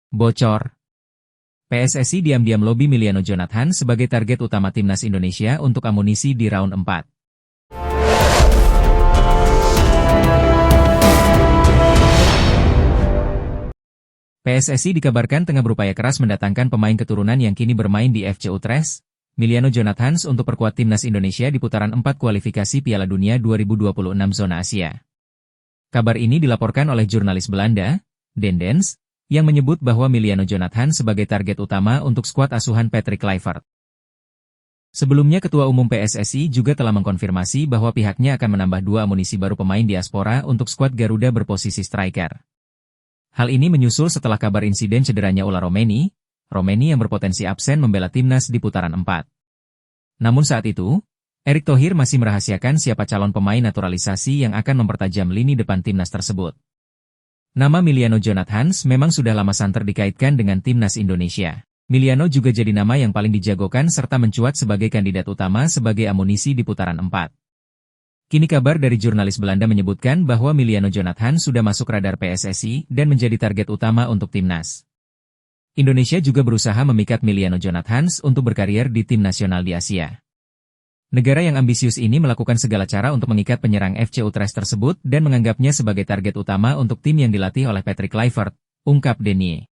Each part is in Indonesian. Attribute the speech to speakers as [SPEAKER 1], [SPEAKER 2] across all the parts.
[SPEAKER 1] Bocor. PSSI diam-diam lobi Miliano Jonathan sebagai target utama timnas Indonesia untuk amunisi di round 4. PSSI dikabarkan tengah berupaya keras mendatangkan pemain keturunan yang kini bermain di FC Utrecht, Miliano Jonathan untuk perkuat timnas Indonesia di putaran 4 kualifikasi Piala Dunia 2026 zona Asia. Kabar ini dilaporkan oleh jurnalis Belanda, Dendens, yang menyebut bahwa Miliano Jonathan sebagai target utama untuk skuad asuhan Patrick Kluivert. Sebelumnya Ketua Umum PSSI juga telah mengkonfirmasi bahwa pihaknya akan menambah 2 amunisi baru pemain diaspora untuk skuad Garuda berposisi striker. Hal ini menyusul setelah kabar insiden cederanya Ola Romeni yang berpotensi absen membela timnas di putaran 4. Namun saat itu, Erick Thohir masih merahasiakan siapa calon pemain naturalisasi yang akan mempertajam lini depan timnas tersebut. Nama Miliano Jonathan memang sudah lama santer dikaitkan dengan timnas Indonesia. Miliano juga jadi nama yang paling dijagokan serta mencuat sebagai kandidat utama sebagai amunisi di putaran 4. Kini kabar dari jurnalis Belanda menyebutkan bahwa Miliano Jonathan sudah masuk radar PSSI dan menjadi target utama untuk timnas. Indonesia juga berusaha memikat Miliano Jonathan untuk berkarier di tim nasional di Asia. Negara yang ambisius ini melakukan segala cara untuk mengikat penyerang FC Utrecht tersebut dan menganggapnya sebagai target utama untuk tim yang dilatih oleh Patrick Kluivert, ungkap Denier.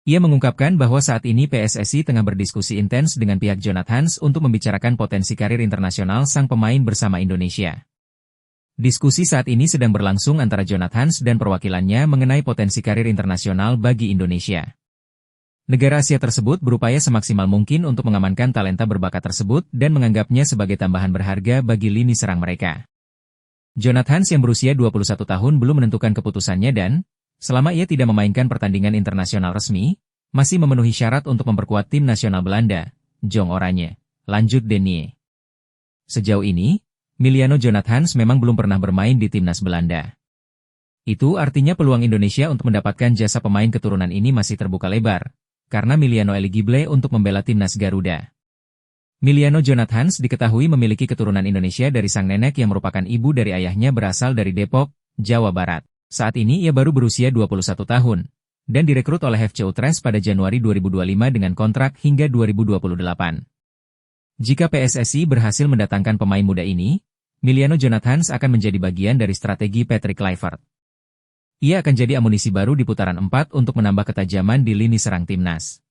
[SPEAKER 1] Ia mengungkapkan bahwa saat ini PSSI tengah berdiskusi intens dengan pihak Jonathan untuk membicarakan potensi karir internasional sang pemain bersama Indonesia. Diskusi saat ini sedang berlangsung antara Jonathan dan perwakilannya mengenai potensi karir internasional bagi Indonesia. Negara Asia tersebut berupaya semaksimal mungkin untuk mengamankan talenta berbakat tersebut dan menganggapnya sebagai tambahan berharga bagi lini serang mereka. Jonathan yang berusia 21 tahun belum menentukan keputusannya dan, selama ia tidak memainkan pertandingan internasional resmi, masih memenuhi syarat untuk memperkuat tim nasional Belanda, Jong Oranje, lanjut Denier. Sejauh ini, Miliano Jonathan memang belum pernah bermain di timnas Belanda. Itu artinya peluang Indonesia untuk mendapatkan jasa pemain keturunan ini masih terbuka lebar, karena Miliano eligible untuk membela timnas Garuda. Miliano Jonathan diketahui memiliki keturunan Indonesia dari sang nenek yang merupakan ibu dari ayahnya berasal dari Depok, Jawa Barat. Saat ini ia baru berusia 21 tahun, dan direkrut oleh FC Utrecht pada Januari 2025 dengan kontrak hingga 2028. Jika PSSI berhasil mendatangkan pemain muda ini, Miliano Jonathan akan menjadi bagian dari strategi Patrick Kluivert. Ia akan jadi amunisi baru di putaran 4 untuk menambah ketajaman di lini serang timnas.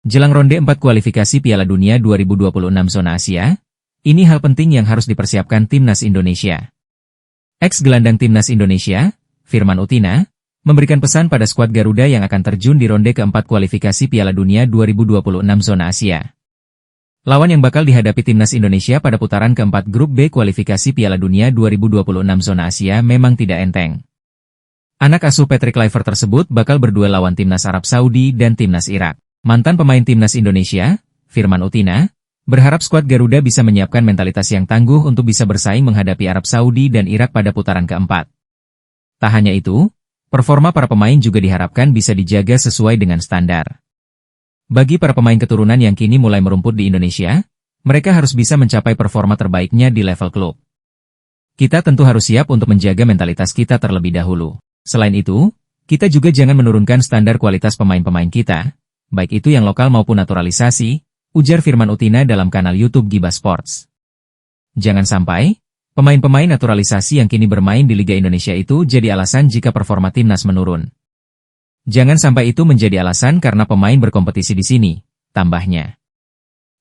[SPEAKER 1] Jelang ronde 4 kualifikasi Piala Dunia 2026 zona Asia, ini hal penting yang harus dipersiapkan timnas Indonesia. Ex-gelandang timnas Indonesia, Firman Utina, memberikan pesan pada skuad Garuda yang akan terjun di ronde keempat kualifikasi Piala Dunia 2026 zona Asia. Lawan yang bakal dihadapi timnas Indonesia pada putaran keempat grup B kualifikasi Piala Dunia 2026 zona Asia memang tidak enteng. Anak asuh Patrick Kluivert tersebut bakal berduel lawan timnas Arab Saudi dan timnas Irak. Mantan pemain timnas Indonesia, Firman Utina, berharap skuad Garuda bisa menyiapkan mentalitas yang tangguh untuk bisa bersaing menghadapi Arab Saudi dan Irak pada putaran keempat. Tak hanya itu, performa para pemain juga diharapkan bisa dijaga sesuai dengan standar. Bagi para pemain keturunan yang kini mulai merumput di Indonesia, mereka harus bisa mencapai performa terbaiknya di level klub. Kita tentu harus siap untuk menjaga mentalitas kita terlebih dahulu. Selain itu, kita juga jangan menurunkan standar kualitas pemain-pemain kita, baik itu yang lokal maupun naturalisasi, ujar Firman Utina dalam kanal YouTube Giba Sports. Jangan sampai, pemain-pemain naturalisasi yang kini bermain di Liga Indonesia itu jadi alasan jika performa timnas menurun. Jangan sampai itu menjadi alasan karena pemain berkompetisi di sini, tambahnya.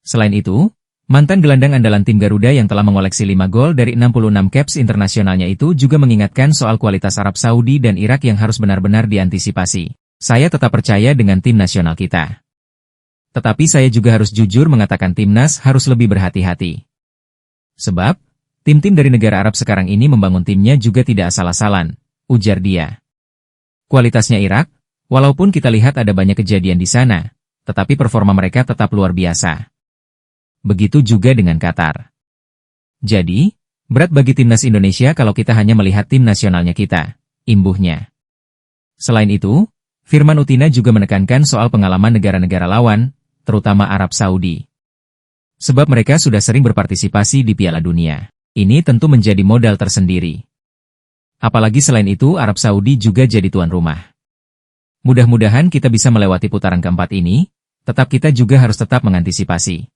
[SPEAKER 1] Selain itu, mantan gelandang andalan tim Garuda yang telah mengoleksi 5 gol dari 66 caps internasionalnya itu juga mengingatkan soal kualitas Arab Saudi dan Irak yang harus benar-benar diantisipasi. Saya tetap percaya dengan tim nasional kita. Tetapi saya juga harus jujur mengatakan timnas harus lebih berhati-hati. Sebab, tim-tim dari negara Arab sekarang ini membangun timnya juga tidak asal-asalan, ujar dia. Kualitasnya Irak, walaupun kita lihat ada banyak kejadian di sana, tetapi performa mereka tetap luar biasa. Begitu juga dengan Qatar. Jadi, berat bagi timnas Indonesia kalau kita hanya melihat tim nasionalnya kita, imbuhnya. Selain itu, Firman Utina juga menekankan soal pengalaman negara-negara lawan, terutama Arab Saudi. Sebab mereka sudah sering berpartisipasi di Piala Dunia. Ini tentu menjadi modal tersendiri. Apalagi selain itu Arab Saudi juga jadi tuan rumah. Mudah-mudahan kita bisa melewati putaran keempat ini, tetap kita juga harus tetap mengantisipasi.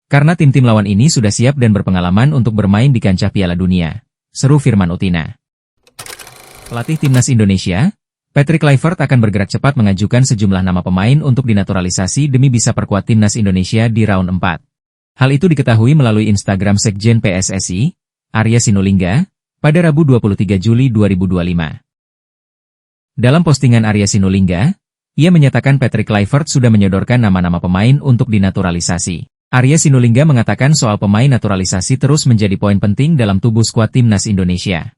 [SPEAKER 1] Karena tim-tim lawan ini sudah siap dan berpengalaman untuk bermain di kancah Piala Dunia, seru Firman Utina. Pelatih Timnas Indonesia, Patrick Kluivert akan bergerak cepat mengajukan sejumlah nama pemain untuk dinaturalisasi demi bisa perkuat Timnas Indonesia di round 4. Hal itu diketahui melalui Instagram Sekjen PSSI, Arya Sinulinga, pada Rabu 23 Juli 2025. Dalam postingan Arya Sinulinga, ia menyatakan Patrick Kluivert sudah menyodorkan nama-nama pemain untuk dinaturalisasi. Arya Sinulinga mengatakan soal pemain naturalisasi terus menjadi poin penting dalam tubuh skuad Timnas Indonesia.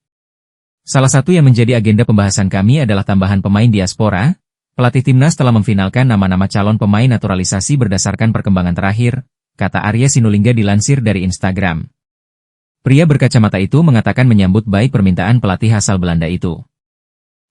[SPEAKER 1] Salah satu yang menjadi agenda pembahasan kami adalah tambahan pemain diaspora. Pelatih Timnas telah memfinalkan nama-nama calon pemain naturalisasi berdasarkan perkembangan terakhir, kata Arya Sinulinga dilansir dari Instagram. Pria berkacamata itu mengatakan menyambut baik permintaan pelatih asal Belanda itu.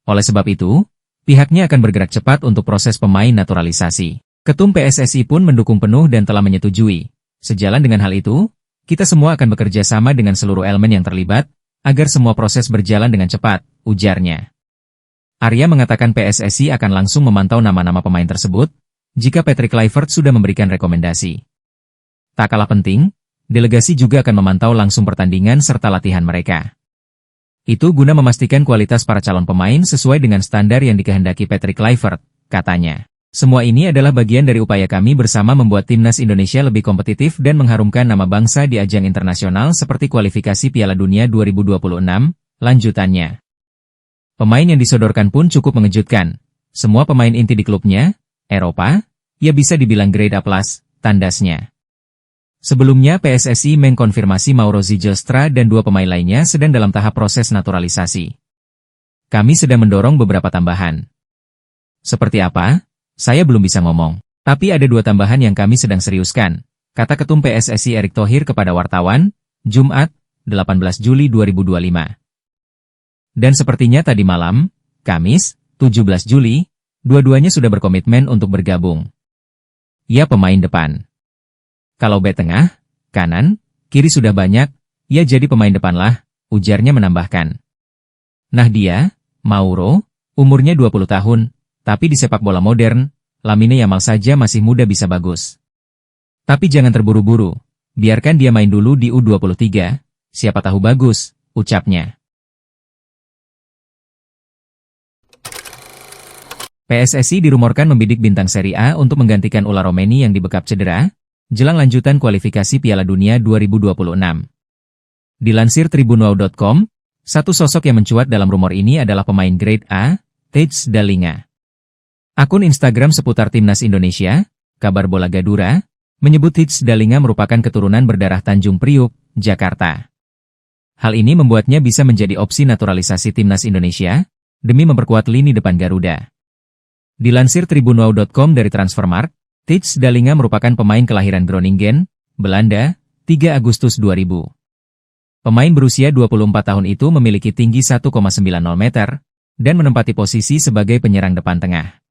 [SPEAKER 1] Oleh sebab itu, pihaknya akan bergerak cepat untuk proses pemain naturalisasi. Ketum PSSI pun mendukung penuh dan telah menyetujui. Sejalan dengan hal itu, kita semua akan bekerja sama dengan seluruh elemen yang terlibat, agar semua proses berjalan dengan cepat, ujarnya. Arya mengatakan PSSI akan langsung memantau nama-nama pemain tersebut, jika Patrick Kluivert sudah memberikan rekomendasi. Tak kalah penting, delegasi juga akan memantau langsung pertandingan serta latihan mereka. Itu guna memastikan kualitas para calon pemain sesuai dengan standar yang dikehendaki Patrick Kluivert, katanya. Semua ini adalah bagian dari upaya kami bersama membuat Timnas Indonesia lebih kompetitif dan mengharumkan nama bangsa di ajang internasional seperti kualifikasi Piala Dunia 2026, lanjutannya. Pemain yang disodorkan pun cukup mengejutkan. Semua pemain inti di klubnya, Eropa, ya bisa dibilang grade A+, tandasnya. Sebelumnya PSSI mengkonfirmasi Mauro Zijlstra dan 2 pemain lainnya sedang dalam tahap proses naturalisasi. Kami sedang mendorong beberapa tambahan. Seperti apa? Saya belum bisa ngomong. Tapi ada 2 tambahan yang kami sedang seriuskan, kata Ketum PSSI Erick Thohir kepada wartawan, Jumat, 18 Juli 2025. Dan sepertinya tadi malam, Kamis, 17 Juli, dua-duanya sudah berkomitmen untuk bergabung. Ya pemain depan. Kalau bek tengah, kanan, kiri sudah banyak, ya jadi pemain depan lah, ujarnya menambahkan. Nah dia, Mauro, umurnya 20 tahun, tapi di sepak bola modern, Lamine Yamal saja masih muda bisa bagus. Tapi jangan terburu-buru, biarkan dia main dulu di U23, siapa tahu bagus, ucapnya. PSSI dirumorkan membidik bintang Serie A untuk menggantikan Ula Romeni yang dibekap cedera, jelang lanjutan kualifikasi Piala Dunia 2026. Dilansir tribunwau.com, satu sosok yang mencuat dalam rumor ini adalah pemain grade A, Thijs Dallinga. Akun Instagram seputar Timnas Indonesia, Kabar Bola Gadura, menyebut Thijs Dallinga merupakan keturunan berdarah Tanjung Priuk, Jakarta. Hal ini membuatnya bisa menjadi opsi naturalisasi Timnas Indonesia, demi memperkuat lini depan Garuda. Dilansir tribunwau.com dari Transfermarkt, Thijs Dallinga merupakan pemain kelahiran Groningen, Belanda, 3 Agustus 2000. Pemain berusia 24 tahun itu memiliki tinggi 1,90 meter, dan menempati posisi sebagai penyerang depan tengah.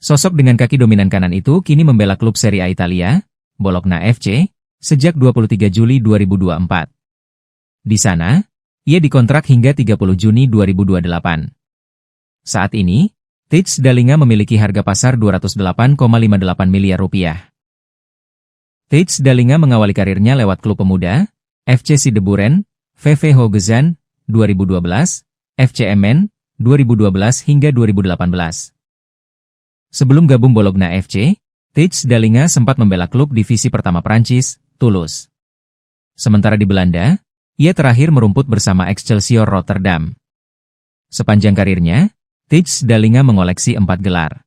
[SPEAKER 1] Sosok dengan kaki dominan kanan itu kini membela klub Serie A Italia, Bologna FC, sejak 23 Juli 2024. Di sana, ia dikontrak hingga 30 Juni 2028. Saat ini, Thijs Dallinga memiliki harga pasar 208,58 miliar rupiah. Thijs Dallinga mengawali karirnya lewat klub pemuda, FC Sideburen, VV Hogezan, 2012, FC Emmen, 2012 hingga 2018. Sebelum gabung Bologna FC, Thijs Dallinga sempat membela klub divisi pertama Prancis, Toulouse. Sementara di Belanda, ia terakhir merumput bersama Excelsior Rotterdam. Sepanjang karirnya, Thijs Dallinga mengoleksi 4 gelar.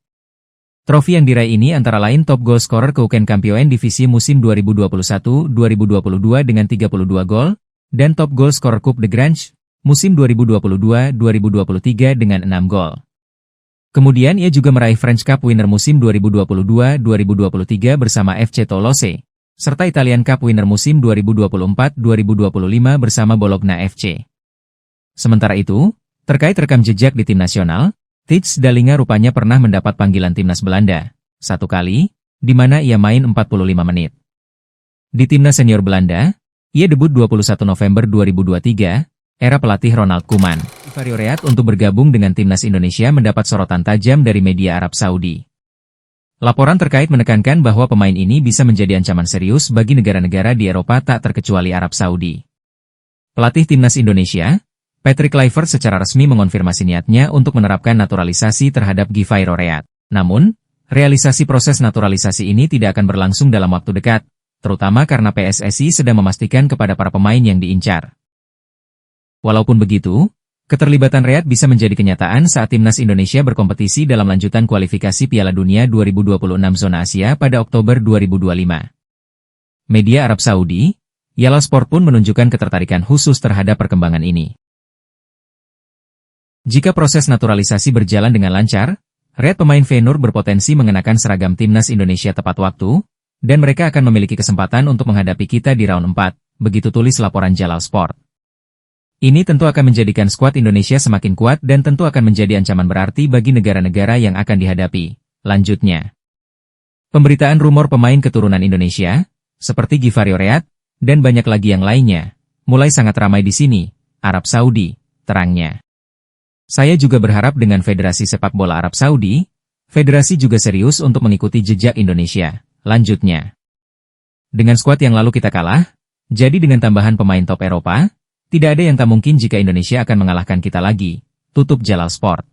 [SPEAKER 1] Trofi yang diraih ini antara lain top goal scorer Keukenkampioen divisi musim 2021-2022 dengan 32 gol, dan top goal scorer Coupe de Grange musim 2022-2023 dengan 6 gol. Kemudian ia juga meraih French Cup Winner musim 2022-2023 bersama FC Toulouse, serta Italian Cup Winner musim 2024-2025 bersama Bologna FC. Sementara itu, terkait rekam jejak di tim nasional, Thijs Dallinga rupanya pernah mendapat panggilan timnas Belanda, 1 kali, di mana ia main 45 menit. Di timnas senior Belanda, ia debut 21 November 2023, era pelatih Ronald Koeman. Givari Oread untuk bergabung dengan timnas Indonesia mendapat sorotan tajam dari media Arab Saudi. Laporan terkait menekankan bahwa pemain ini bisa menjadi ancaman serius bagi negara-negara di Eropa tak terkecuali Arab Saudi. Pelatih timnas Indonesia, Patrick Kluivert secara resmi mengonfirmasi niatnya untuk menerapkan naturalisasi terhadap Givari Oread. Namun, realisasi proses naturalisasi ini tidak akan berlangsung dalam waktu dekat, terutama karena PSSI sedang memastikan kepada para pemain yang diincar. Walaupun begitu, keterlibatan Oread bisa menjadi kenyataan saat timnas Indonesia berkompetisi dalam lanjutan kualifikasi Piala Dunia 2026 zona Asia pada Oktober 2025. Media Arab Saudi, Yalla Sport pun menunjukkan ketertarikan khusus terhadap perkembangan ini. Jika proses naturalisasi berjalan dengan lancar, Oread pemain Feyenoord berpotensi mengenakan seragam timnas Indonesia tepat waktu, dan mereka akan memiliki kesempatan untuk menghadapi kita di round 4, begitu tulis laporan Yalla Sport. Ini tentu akan menjadikan skuad Indonesia semakin kuat dan tentu akan menjadi ancaman berarti bagi negara-negara yang akan dihadapi. Lanjutnya, pemberitaan rumor pemain keturunan Indonesia, seperti Givari Oread, dan banyak lagi yang lainnya, mulai sangat ramai di sini, Arab Saudi, terangnya. Saya juga berharap dengan Federasi Sepak Bola Arab Saudi, federasi juga serius untuk mengikuti jejak Indonesia. Lanjutnya, dengan skuad yang lalu kita kalah, jadi dengan tambahan pemain top Eropa, tidak ada yang tak mungkin jika Indonesia akan mengalahkan kita lagi, tutup Yalla Sport.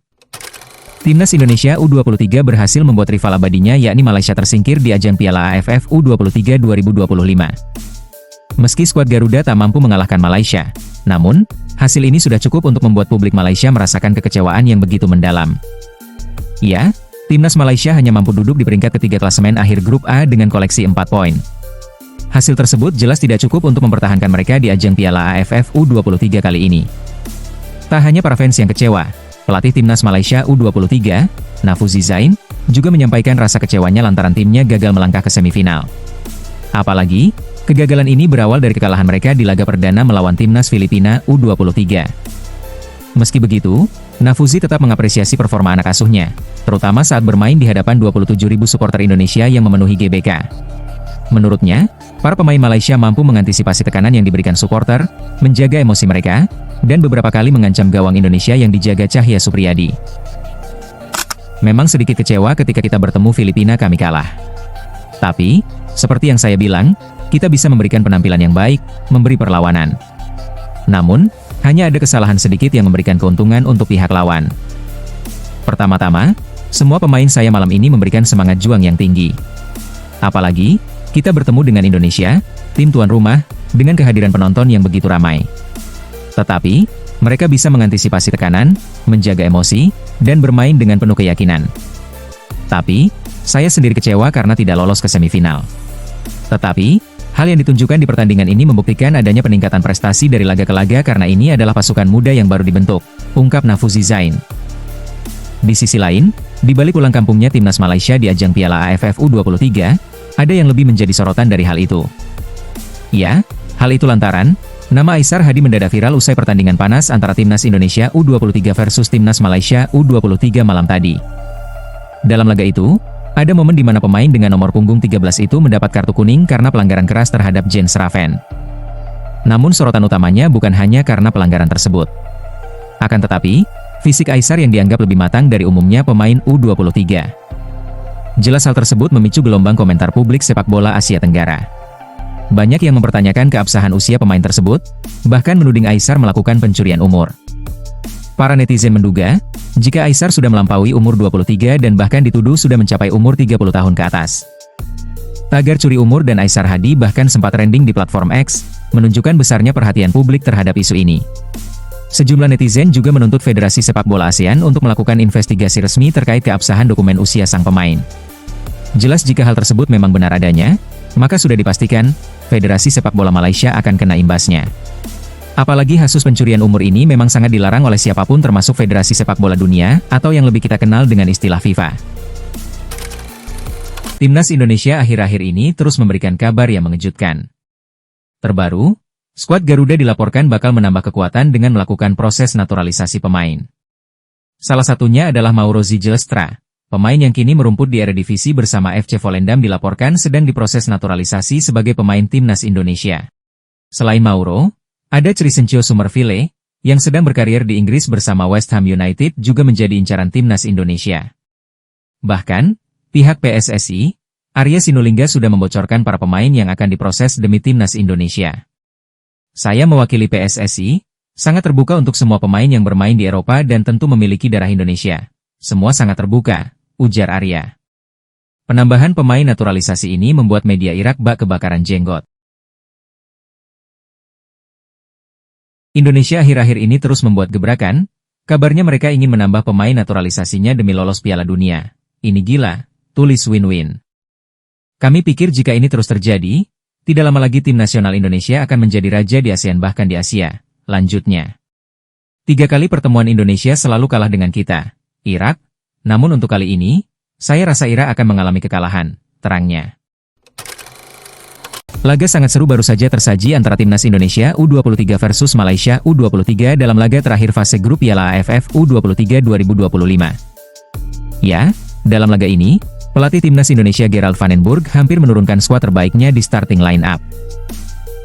[SPEAKER 1] Timnas Indonesia U23 berhasil membuat rival abadinya yakni Malaysia tersingkir di ajang Piala AFF U23 2025. Meski skuad Garuda tak mampu mengalahkan Malaysia, namun, hasil ini sudah cukup untuk membuat publik Malaysia merasakan kekecewaan yang begitu mendalam. Ya, timnas Malaysia hanya mampu duduk di peringkat ketiga klasemen akhir grup A dengan koleksi 4 poin. Hasil tersebut jelas tidak cukup untuk mempertahankan mereka di ajang Piala AFF U23 kali ini. Tak hanya para fans yang kecewa, pelatih timnas Malaysia U23, Nafuzi Zain, juga menyampaikan rasa kecewanya lantaran timnya gagal melangkah ke semifinal. Apalagi, kegagalan ini berawal dari kekalahan mereka di laga perdana melawan timnas Filipina U23. Meski begitu, Nafuzi tetap mengapresiasi performa anak asuhnya, terutama saat bermain di hadapan 27.000 supporter Indonesia yang memenuhi GBK. Menurutnya, para pemain Malaysia mampu mengantisipasi tekanan yang diberikan supporter, menjaga emosi mereka, dan beberapa kali mengancam gawang Indonesia yang dijaga Cahya Supriyadi. Memang sedikit kecewa ketika kita bertemu Filipina kami kalah. Tapi, seperti yang saya bilang, kita bisa memberikan penampilan yang baik, memberi perlawanan. Namun, hanya ada kesalahan sedikit yang memberikan keuntungan untuk pihak lawan. Pertama-tama, semua pemain saya malam ini memberikan semangat juang yang tinggi. Apalagi, kita bertemu dengan Indonesia, tim tuan rumah, dengan kehadiran penonton yang begitu ramai. Tetapi, mereka bisa mengantisipasi tekanan, menjaga emosi, dan bermain dengan penuh keyakinan. Tapi, saya sendiri kecewa karena tidak lolos ke semifinal. Tetapi, hal yang ditunjukkan di pertandingan ini membuktikan adanya peningkatan prestasi dari laga ke laga karena ini adalah pasukan muda yang baru dibentuk, ungkap Nafuzi Zain. Di sisi lain, di balik pulang kampungnya timnas Malaysia di ajang Piala AFF U23, ada yang lebih menjadi sorotan dari hal itu. Ya, hal itu lantaran, nama Aisar Hadi mendadak viral usai pertandingan panas antara timnas Indonesia U23 versus timnas Malaysia U23 malam tadi. Dalam laga itu, ada momen di mana pemain dengan nomor punggung 13 itu mendapat kartu kuning karena pelanggaran keras terhadap Jens Raven. Namun sorotan utamanya bukan hanya karena pelanggaran tersebut. Akan tetapi, fisik Aisar yang dianggap lebih matang dari umumnya pemain U23. Jelas hal tersebut memicu gelombang komentar publik sepak bola Asia Tenggara. Banyak yang mempertanyakan keabsahan usia pemain tersebut, bahkan menuding Aisar melakukan pencurian umur. Para netizen menduga, jika Aisar sudah melampaui umur 23 dan bahkan dituduh sudah mencapai umur 30 tahun ke atas. Tagar curi umur dan Aisar Hadi bahkan sempat trending di platform X, menunjukkan besarnya perhatian publik terhadap isu ini. Sejumlah netizen juga menuntut Federasi Sepak Bola ASEAN untuk melakukan investigasi resmi terkait keabsahan dokumen usia sang pemain. Jelas jika hal tersebut memang benar adanya, maka sudah dipastikan, Federasi Sepak Bola Malaysia akan kena imbasnya. Apalagi kasus pencurian umur ini memang sangat dilarang oleh siapapun termasuk Federasi Sepak Bola Dunia, atau yang lebih kita kenal dengan istilah FIFA. Timnas Indonesia akhir-akhir ini terus memberikan kabar yang mengejutkan. Terbaru, skuad Garuda dilaporkan bakal menambah kekuatan dengan melakukan proses naturalisasi pemain. Salah satunya adalah Mauro Zylstra. Pemain yang kini merumput di Eredivisie bersama FC Volendam dilaporkan sedang diproses naturalisasi sebagai pemain timnas Indonesia. Selain Mauro, ada Crescencio Summerville, yang sedang berkarir di Inggris bersama West Ham United juga menjadi incaran timnas Indonesia. Bahkan, pihak PSSI, Arya Sinulinga sudah membocorkan para pemain yang akan diproses demi timnas Indonesia. Saya mewakili PSSI, sangat terbuka untuk semua pemain yang bermain di Eropa dan tentu memiliki darah Indonesia. Semua sangat terbuka, ujar Arya. Penambahan pemain naturalisasi ini membuat media Irak bak kebakaran jenggot. Indonesia akhir-akhir ini terus membuat gebrakan, kabarnya mereka ingin menambah pemain naturalisasinya demi lolos Piala Dunia. Ini gila, tulis Win-Win. Kami pikir jika ini terus terjadi, tidak lama lagi tim nasional Indonesia akan menjadi raja di ASEAN bahkan di Asia, lanjutnya. 3 kali pertemuan Indonesia selalu kalah dengan kita, Irak, namun untuk kali ini, saya rasa Irak akan mengalami kekalahan, terangnya. Laga sangat seru baru saja tersaji antara timnas Indonesia U23 versus Malaysia U23 dalam laga terakhir fase grup Piala AFF U23 2025. Ya, dalam laga ini, pelatih timnas Indonesia Gerald van den Burg hampir menurunkan skuad terbaiknya di starting line-up.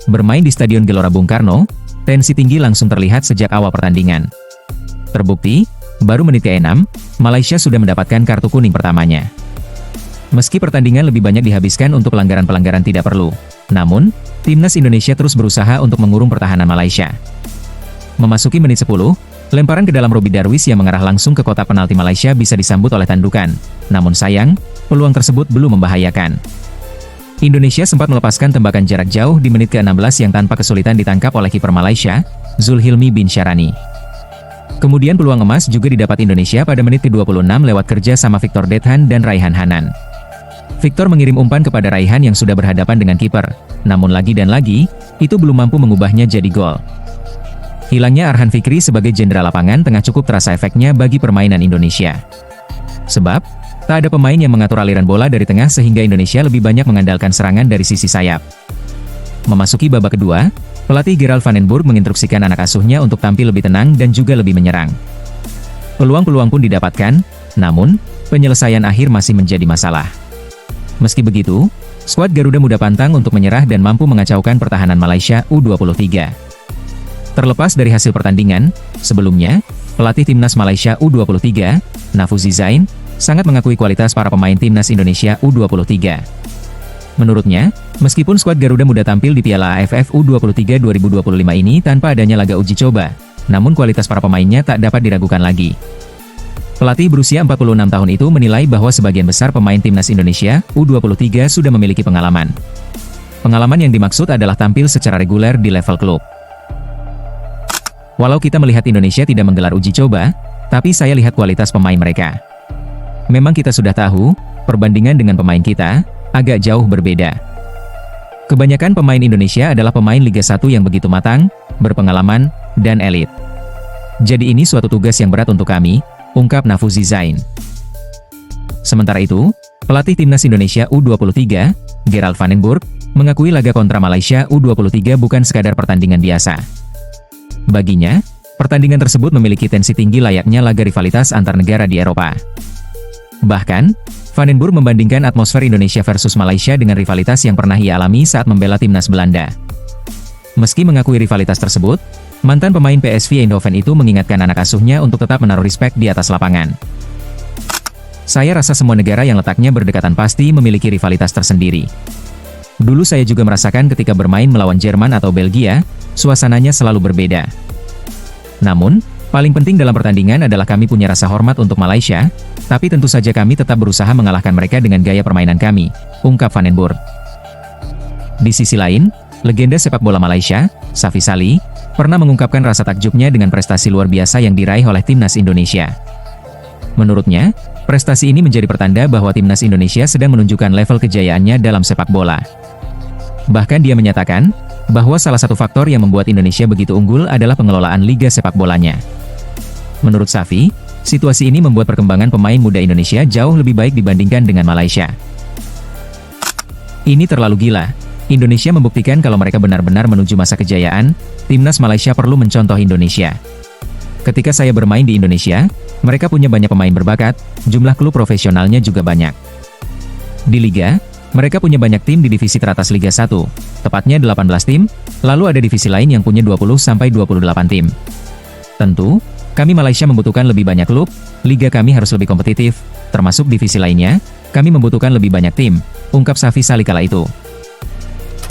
[SPEAKER 1] Bermain di Stadion Gelora Bung Karno, tensi tinggi langsung terlihat sejak awal pertandingan. Terbukti, baru menit ke-6, Malaysia sudah mendapatkan kartu kuning pertamanya. Meski pertandingan lebih banyak dihabiskan untuk pelanggaran-pelanggaran tidak perlu, namun, timnas Indonesia terus berusaha untuk mengurung pertahanan Malaysia. Memasuki menit 10, lemparan ke dalam Robbie Darwish yang mengarah langsung ke kotak penalti Malaysia bisa disambut oleh tandukan. Namun sayang, peluang tersebut belum membahayakan. Indonesia sempat melepaskan tembakan jarak jauh di menit ke-16 yang tanpa kesulitan ditangkap oleh kiper Malaysia, Zulhilmi bin Syarani. Kemudian peluang emas juga didapat Indonesia pada menit ke-26 lewat kerja sama Victor Dethan dan Raihan Hanan. Victor mengirim umpan kepada Raihan yang sudah berhadapan dengan kiper, namun lagi dan lagi, itu belum mampu mengubahnya jadi gol. Hilangnya Arhan Fikri sebagai jenderal lapangan tengah cukup terasa efeknya bagi permainan Indonesia. Sebab, tak ada pemain yang mengatur aliran bola dari tengah sehingga Indonesia lebih banyak mengandalkan serangan dari sisi sayap. Memasuki babak kedua, pelatih Gerald van den Burg menginstruksikan anak asuhnya untuk tampil lebih tenang dan juga lebih menyerang. Peluang-peluang pun didapatkan, namun, penyelesaian akhir masih menjadi masalah. Meski begitu, skuad Garuda Muda pantang untuk menyerah dan mampu mengacaukan pertahanan Malaysia U23. Terlepas dari hasil pertandingan, sebelumnya, pelatih timnas Malaysia U23, Nafuzi Zain, sangat mengakui kualitas para pemain timnas Indonesia U23. Menurutnya, meskipun skuad Garuda Muda tampil di Piala AFF U23 2025 ini tanpa adanya laga uji coba, namun kualitas para pemainnya tak dapat diragukan lagi. Pelatih berusia 46 tahun itu menilai bahwa sebagian besar pemain timnas Indonesia U23 sudah memiliki pengalaman. Pengalaman yang dimaksud adalah tampil secara reguler di level klub. Walau kita melihat Indonesia tidak menggelar uji coba, tapi saya lihat kualitas pemain mereka. Memang kita sudah tahu, perbandingan dengan pemain kita, agak jauh berbeda. Kebanyakan pemain Indonesia adalah pemain Liga 1 yang begitu matang, berpengalaman, dan elit. Jadi ini suatu tugas yang berat untuk kami, ungkap Nafuzi Zain. Sementara itu, pelatih timnas Indonesia U23, Gerald van den Burg, mengakui laga kontra Malaysia U23 bukan sekadar pertandingan biasa. Baginya, pertandingan tersebut memiliki tensi tinggi layaknya laga rivalitas antar negara di Eropa. Bahkan, van den Burg membandingkan atmosfer Indonesia versus Malaysia dengan rivalitas yang pernah ia alami saat membela timnas Belanda. Meski mengakui rivalitas tersebut, mantan pemain PSV Eindhoven itu mengingatkan anak asuhnya untuk tetap menaruh respek di atas lapangan. Saya rasa semua negara yang letaknya berdekatan pasti memiliki rivalitas tersendiri. Dulu saya juga merasakan ketika bermain melawan Jerman atau Belgia, suasananya selalu berbeda. Namun, paling penting dalam pertandingan adalah kami punya rasa hormat untuk Malaysia, tapi tentu saja kami tetap berusaha mengalahkan mereka dengan gaya permainan kami, ungkap van den Burg. Di sisi lain, legenda sepak bola Malaysia, Safi Salih, pernah mengungkapkan rasa takjubnya dengan prestasi luar biasa yang diraih oleh timnas Indonesia. Menurutnya, prestasi ini menjadi pertanda bahwa timnas Indonesia sedang menunjukkan level kejayaannya dalam sepak bola. Bahkan dia menyatakan, bahwa salah satu faktor yang membuat Indonesia begitu unggul adalah pengelolaan liga sepak bolanya. Menurut Safi, situasi ini membuat perkembangan pemain muda Indonesia jauh lebih baik dibandingkan dengan Malaysia. Ini terlalu gila. Indonesia membuktikan kalau mereka benar-benar menuju masa kejayaan, timnas Malaysia perlu mencontoh Indonesia. Ketika saya bermain di Indonesia, mereka punya banyak pemain berbakat, jumlah klub profesionalnya juga banyak. Di Liga, mereka punya banyak tim di divisi teratas Liga 1, tepatnya 18 tim, lalu ada divisi lain yang punya 20-28 tim. Tentu, kami Malaysia membutuhkan lebih banyak klub, liga kami harus lebih kompetitif, termasuk divisi lainnya, kami membutuhkan lebih banyak tim, ungkap Safi Sali kala itu.